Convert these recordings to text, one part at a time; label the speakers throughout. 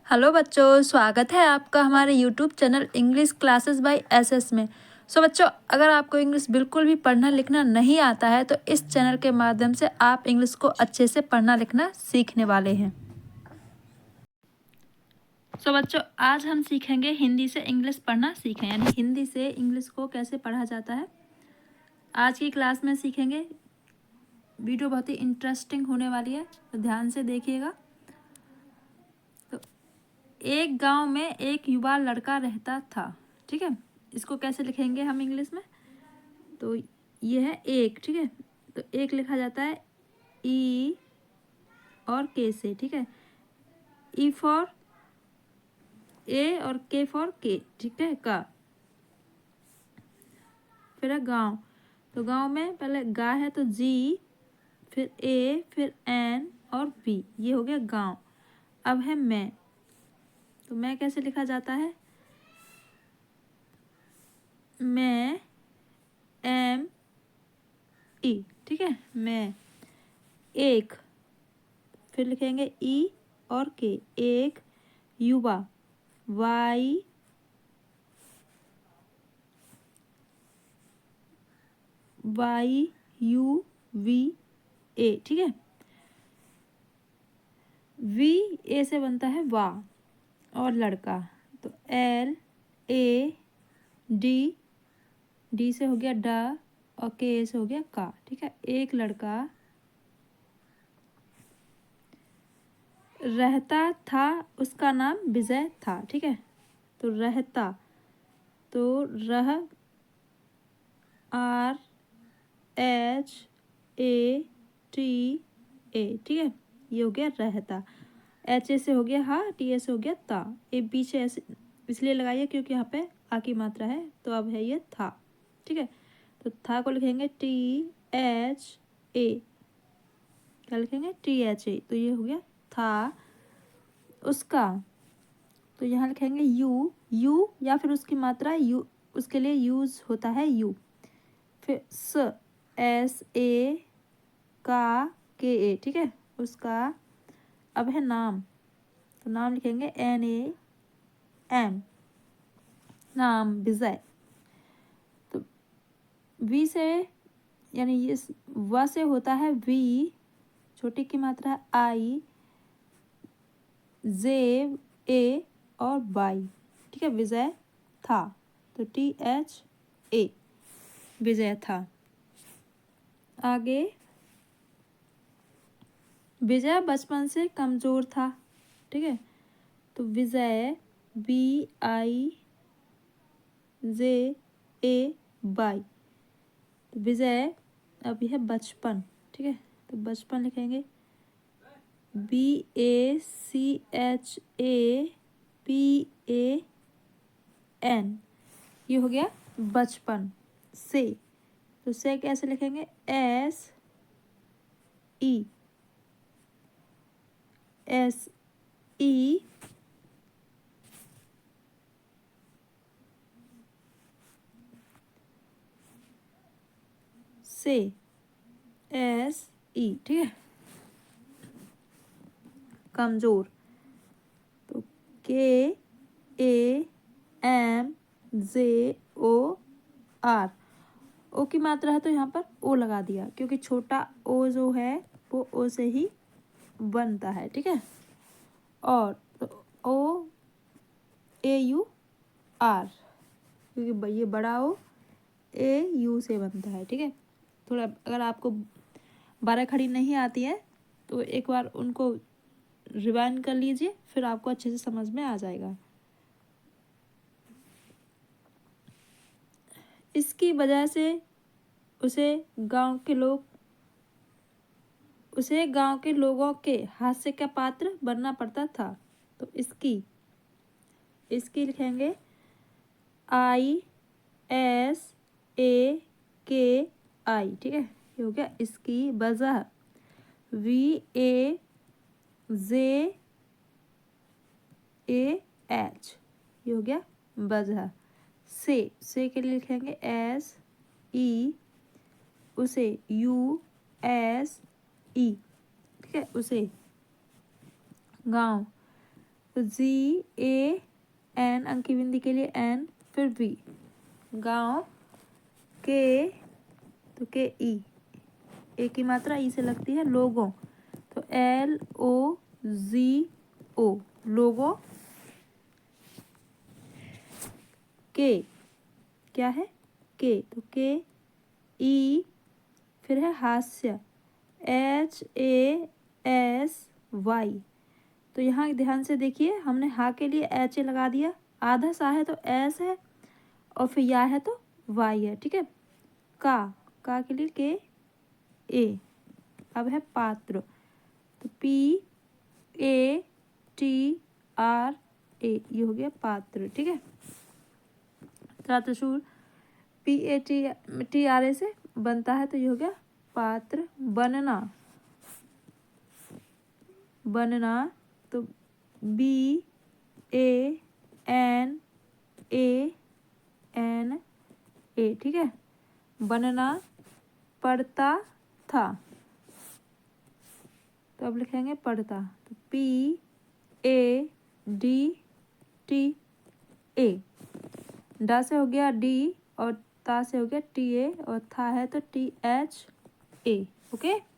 Speaker 1: Hello बच्चों, स्वागत है आपका हमारे YouTube channel English classes bye SS में। बच्चों, अगर आपको इंग्लिश बिल्कुल भी पढ़ना लिखना नहीं आता है तो इस चैनल के माध्यम से आप इंग्लिश को अच्छे से पढ़ना लिखना सीखने वाले हैं। बच्चों, आज हम सीखेंगे हिंदी से इंग्लिश पढ़ना सीखें, यानी हिंदी से इंग्लिश को कैसे पढ़ा जाता है। आज की क्लास में सीखेंगे। वीडियो बहुत ही इंटरेस्टिंग होने वाली है, तो ध्यान से देखिएगा। एक गांव में एक युवा लड़का रहता था। ठीक है, इसको कैसे लिखेंगे हम इंग्लिश में? तो ये है एक। ठीक है, तो एक लिखा जाता है ई और के से। ठीक है, ई फॉर ए और के फॉर के। ठीक है, का। फिर है गांव, तो गांव में पहले गा है तो जी, फिर ए, फिर एन और बी, ये हो गया गांव। अब है मैं, तो मैं कैसे लिखा जाता है? मैं एम ई। ठीक है, मैं। एक, फिर लिखेंगे ई और के, एक युवा, Y Y U V A. ठीक है, वी ए से बनता है वा, और लड़का तो एल ए डी, डी से हो गया डा, और के से हो गया का। ठीक है, एक लड़का रहता था, उसका नाम विजय था। ठीक है, तो रहता, तो रह, R H A T A. ठीक है, ये हो गया रहता। एच ए से हो गया हा, टी ए से हो गया ता। ए पीछे ऐसे इसलिए लगाइए क्योंकि यहाँ पे आ की मात्रा है, तो अब है ये था। ठीक है, तो था को लिखेंगे टी एच ए, क्या लिखेंगे? टी एच ए, तो ये हो गया था। उसका, तो यहाँ लिखेंगे यू, यू या फिर उसकी मात्रा यू, उसके लिए यूज होता है यू। फिर स, एस ए का के ए। ठीक है, उसका। अब है नाम, तो नाम लिखेंगे एन ए एम, नाम विजय। तो वी से, यानी ये व से होता है वी, छोटी की मात्रा है आई, जे ए और वाई। ठीक है, विजय था, तो टी एच ए, विजय था। आगे, विजय बचपन से कमजोर था। ठीक है, तो विजय B I J A Y, तो विजय अब यह बचपन। ठीक है, तो बचपन लिखेंगे B A C H A P A N, ये हो गया बचपन से। तो से कैसे लिखेंगे? एस ई, एस ई से, एस ई। ठीक है, कमजोर, तो के A M J O R. ओ की मात्रा है तो यहाँ पर ओ लगा दिया, क्योंकि छोटा ओ जो है वो ओ से ही बनता है। ठीक है, और तो ओ ए यू आर, क्योंकि ये बड़ा ओ ए यू से बनता है। ठीक है, थोड़ा अगर आपको 12 खड़ी नहीं आती है तो एक बार उनको रिवाइंड कर लीजिए, फिर आपको अच्छे से समझ में आ जाएगा। इसकी वजह से उसे गांव के लोगों के हास्य का पात्र बनना पड़ता था। तो इसकी लिखेंगे आई एस ए के आई। ठीक है, ये हो गया इसकी वजह, V A J A H, ये हो गया वजह। से के लिए लिखेंगे एस ई, उसे यू एस ई। ठीक है, उसे। गांव, तो GAN, अंक की बिंदी के लिए N, फिर V, गाँव, के, तो KE, ए की मात्रा ई से लगती है, लोगों, तो LOGO, लोगों, के, क्या है, के, तो KE, फिर है हास्य, HASY। तो यहाँ ध्यान से देखिए, हमने हा के लिए HA लगा दिया, आधा सा है तो S है, और फिर या है तो Y है, ठीक है। का के लिए KA। अब है पात्र, तो PATRA, ये हो गया पात्र, ठीक है। त्रातशूर PATRA से बनता है, तो ये हो गया पात्र। बनना, तो BANANA, ठीक है। बनना पड़ता था, तो अब लिखेंगे पढ़ता, तो PADTA। डा से हो गया D, और ता से हो गया TA, और था है तो THA, ओके।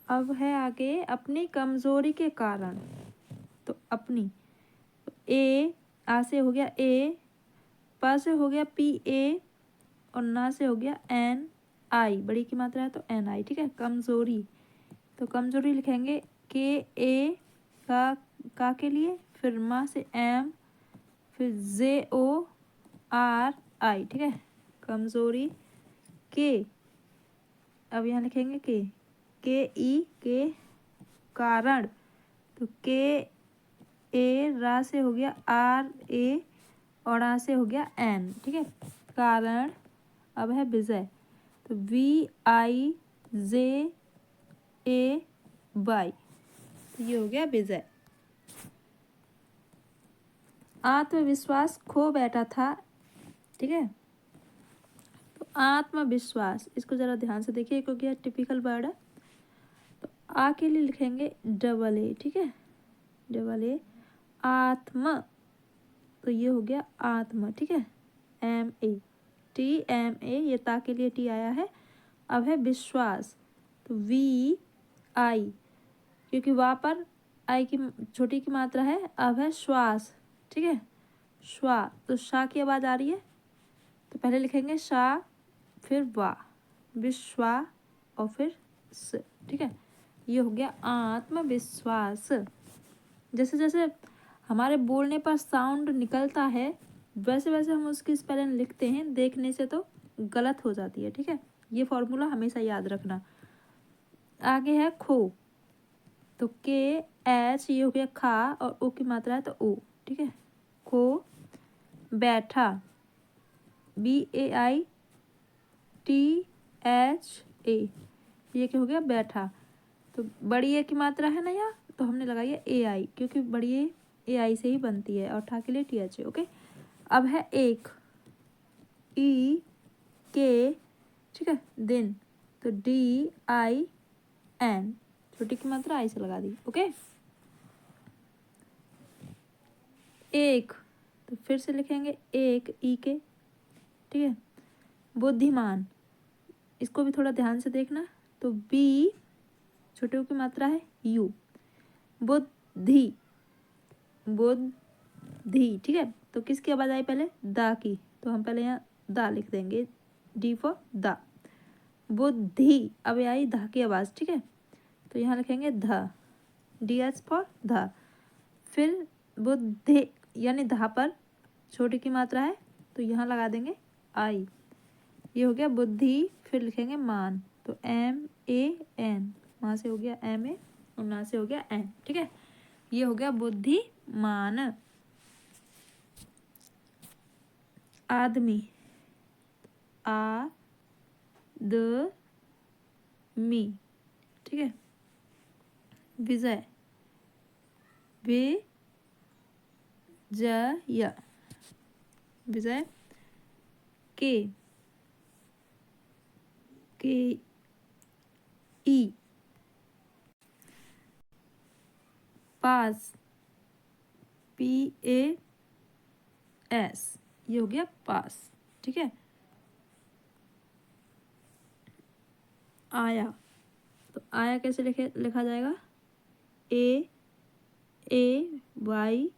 Speaker 1: अब है आगे अपनी कमजोरी के कारण, तो अपनी, A, आ से हो गया A, प से हो गया PA, और ना से हो गया NI, बड़ी की मात्रा है तो NI, ठीक है। कमजोरी, तो कमजोरी लिखेंगे KA, का के लिए, फिर मा से M, फिर JORI, ठीक है। कमजोरी के, अब यहाँ लिखेंगे KE, के कारण, तो रा से हो गया RA, और आ से हो गया N, ठीक है। कारण, अब है विजय, तो VIJAY, तो ये हो गया विजय। आत्मविश्वास खो बैठा था, ठीक है। तो आत्मविश्वास, इसको जरा ध्यान से देखिए, क्योंकि यह टिपिकल वर्ड है। तो आ के लिए लिखेंगे AA, ठीक है, AA। आत्म, तो ये हो गया आत्म, ठीक है। TMA, ये ता के लिए T आया है। अब है विश्वास, तो VI, क्योंकि वहाँ पर आई की छोटी की मात्रा है। अब है श्वास, ठीक है, श्वा, तो शा की आवाज़ आ रही है, तो पहले लिखेंगे शा, फिर वा, विश्वा, और फिर स, ठीक है। ये हो गया आत्मविश्वास। जैसे जैसे हमारे बोलने पर साउंड निकलता है, वैसे वैसे हम उसकी स्पेलिंग लिखते हैं, देखने से तो गलत हो जाती है, ठीक है। ये फॉर्मूला हमेशा याद रखना। आगे है खो, तो KH, ये हो गया खा, और ओ की मात्रा है तो ओ, ठीक है। खो बैठा, BAITHA, ये क्या हो गया बैठा, तो बड़ी ए की मात्रा है ना यहाँ, तो हमने लगाई है AI, क्योंकि बड़ी ए AI से ही बनती है, और ठा के लिए TH, ओके। अब है एक, EK, ठीक है, दिन, तो DIN, छोटी की मात्रा आई से लगा दी, ओके। एक, तो फिर से लिखेंगे एक, EK, ठीक है। बुद्धिमान, इसको भी थोड़ा ध्यान से देखना, तो B, छोटे की मात्रा है U, बुद्धि, ठीक है। तो किसकी आवाज़ आई पहले, दा की, तो हम पहले यहाँ दा लिख देंगे, D फॉर दा, बुद्धि, अब आई धा की आवाज़, ठीक है। तो यहाँ लिखेंगे ध, DH फॉर ध, फिर बुद्धि, यानी धा पर छोटी की मात्रा है, तो यहाँ लगा देंगे आई, ये हो गया बुद्धि। फिर लिखेंगे मान, तो MAN, वहाँ से हो गया MA, और ना से हो गया N, ठीक है। ये हो गया बुद्धिमान। आदमी, ADMI, ठीक है। विजय, विजय, विजय। के ई, पास, PAS, ये हो गया पास। ठीक है। आया, तो आया कैसे लिखा जाएगा? AAYA,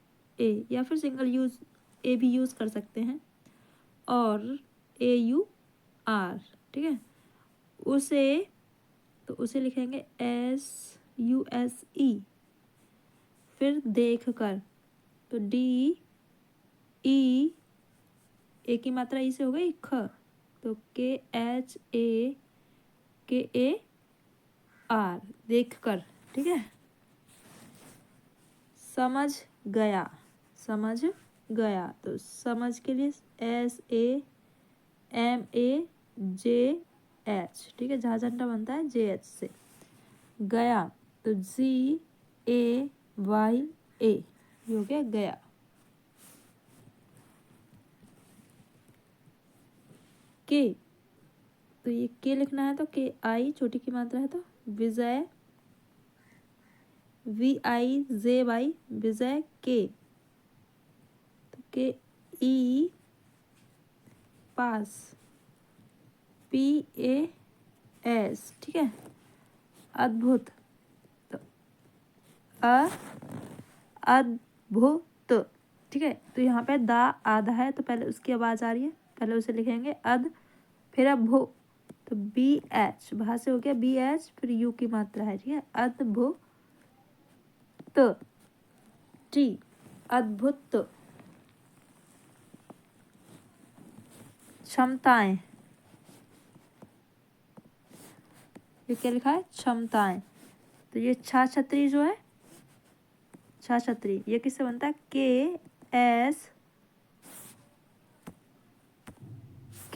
Speaker 1: या फिर सिंगल यूज ए भी यूज कर सकते हैं, और AUR। ठीक है। उसे, तो उसे लिखेंगे SUSE। फिर देख कर, तो DE, ए की मात्रा ई से हो गई ख, तो KHAKAR, देख कर। ठीक है। समझ गया, समझ गया, तो समझ के लिए SAMAJH। ठीक है। जहाँ झंडा बनता है JH से। गया, तो GAYA, ये हो गया गया। के, तो ये के लिखना है, तो KI छोटी की मात्रा है, तो विजय, VIJY, विजय के, तो KE, पास, PAS। ठीक है। अद्भुत, तो अद्भुत। ठीक है। तो यहाँ पे दा आधा है, तो पहले उसकी आवाज़ आ रही है, पहले उसे लिखेंगे अद, फिर अब भो, तो BH, वहाँ से हो गया BH, फिर यू की मात्रा है। ठीक है। अद्भुत, टी, अद्भुत। क्षमताएं, ये क्या लिखा है? क्षमताएं। तो ये छाछत्री जो है, छाछत्री, ये किससे बनता है?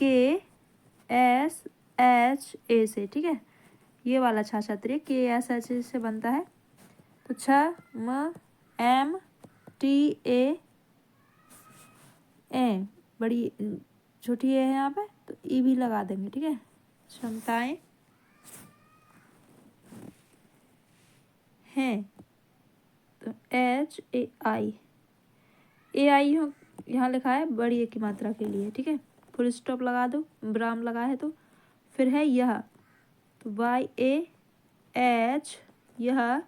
Speaker 1: KSHA से। ठीक है। ये वाला छाछत्री KSHA से बनता है, तो MTA, बड़ी छोटी ए है यहाँ पे, तो ई भी लगा देंगे। ठीक है। क्षमताएं हैं, तो HAI, AI यहाँ लिखा है बड़ी ए की मात्रा के लिए। ठीक है। फुल स्टॉप लगा दो, विराम लगा है तो। फिर है यह, तो YAH, यह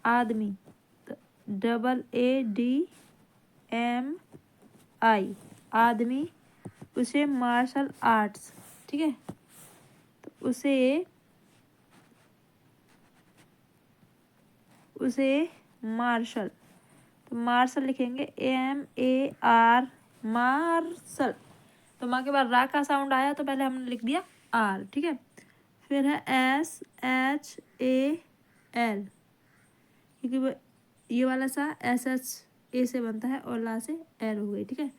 Speaker 1: आदमी, तो AADMI, आदमी। उसे मार्शल आर्ट्स। ठीक है। तो उसे मार्शल, तो मार्शल लिखेंगे MAR, मार्शल। तो माँ के बाद रा का साउंड आया, तो पहले हमने लिख दिया R। ठीक है। फिर है SHAL, क्योंकि ये वाला सा SHA से बनता है, और ला से एल हो गई। ठीक है।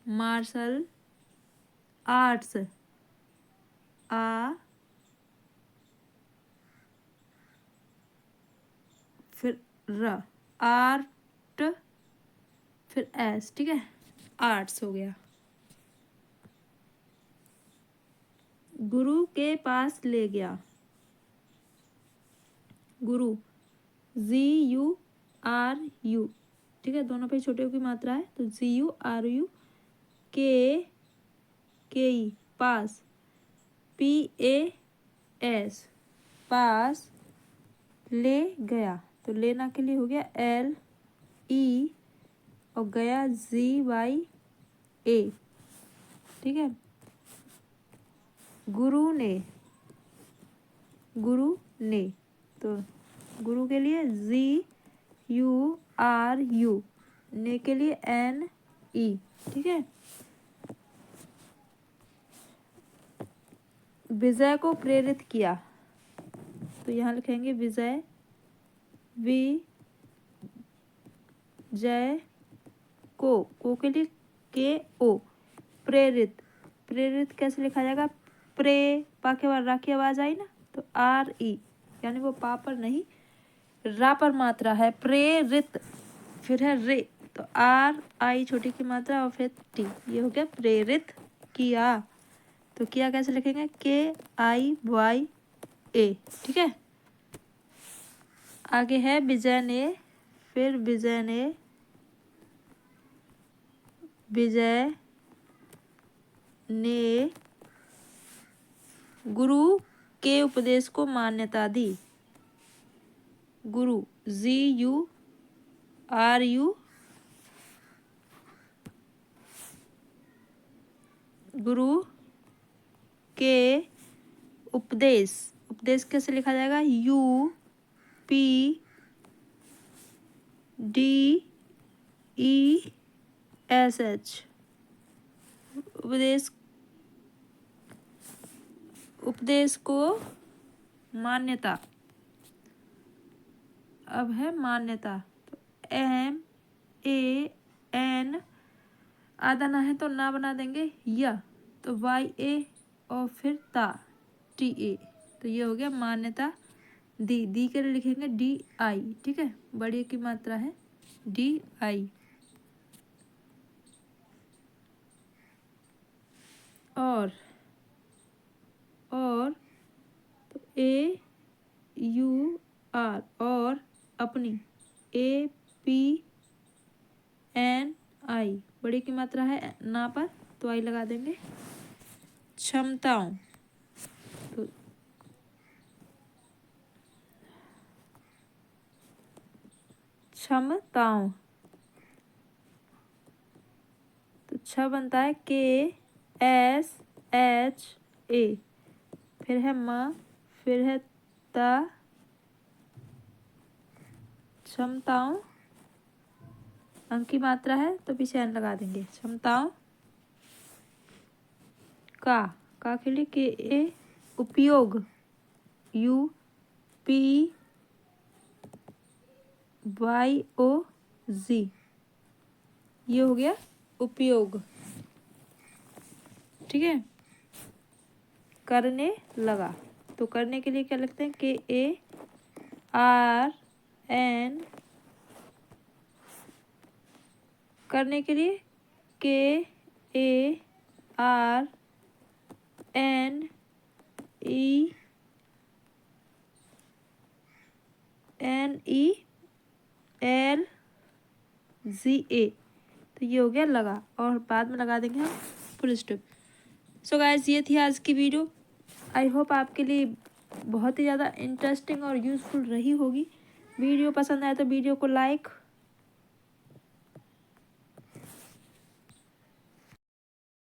Speaker 1: मार्शल आर्ट्स, फिर र, आर्ट, फिर एस। ठीक है। आर्ट्स हो गया। गुरु के पास ले गया, गुरु, GURU। ठीक है। दोनों पे छोटे की मात्रा है, तो GURU, KE, पास, PAS, पास, ले गया, तो लेना के लिए हो गया LE, और गया GYA। ठीक है। गुरु ने, गुरु ने, तो गुरु के लिए GURU, ने के लिए NE। ठीक है। विजय को प्रेरित किया, तो यहाँ लिखेंगे विजय, विजय को के लिए KO, प्रेरित। प्रेरित कैसे लिखा जाएगा? प्रे, पा के बाद रा की आवाज आई ना, तो RE, यानी वो पा पर नहीं, रा पर मात्रा है, प्रेरित। फिर है रे, तो RI छोटी की मात्रा, और फिर T, ये हो गया प्रेरित किया। तो किया कैसे लिखेंगे? KIYA। ठीक है। आगे है विजय ने फिर विजय ने गुरु के उपदेश को मान्यता दी। गुरु GURU गुरु के उपदेश कैसे लिखा जाएगा? UPDESH उपदेश को मान्यता। अब है मान्यता, तो MAN आधा ना है तो ना बना देंगे, या तो YA और फिर TA, तो ये हो गया मान्यता दी के लिए लिखेंगे DI। ठीक है, बड़ी की मात्रा है DI। और तो AUR और अपनी APNI, बड़ी की मात्रा है ना पर तो आई लगा देंगे। क्षमताओं, तो क्षमताओं, तो छ बनता है KSHA, फिर है म, फिर है ता, क्षमताओं, अंक की मात्रा है तो पीछे एन लगा देंगे। क्षमताओं का के लिए KA, उपयोग UPYOG, ये हो गया उपयोग। ठीक है, करने लगा, तो करने के लिए क्या लिखते हैं? KARN, करने के लिए KARNELGA, तो ये हो गया लगा, और बाद में लगा देंगे हम फुल स्टॉप। सो गाइस, ये थी आज की वीडियो। आई होप आपके लिए बहुत ही ज़्यादा इंटरेस्टिंग और यूज़फुल रही होगी। वीडियो पसंद आए तो वीडियो को लाइक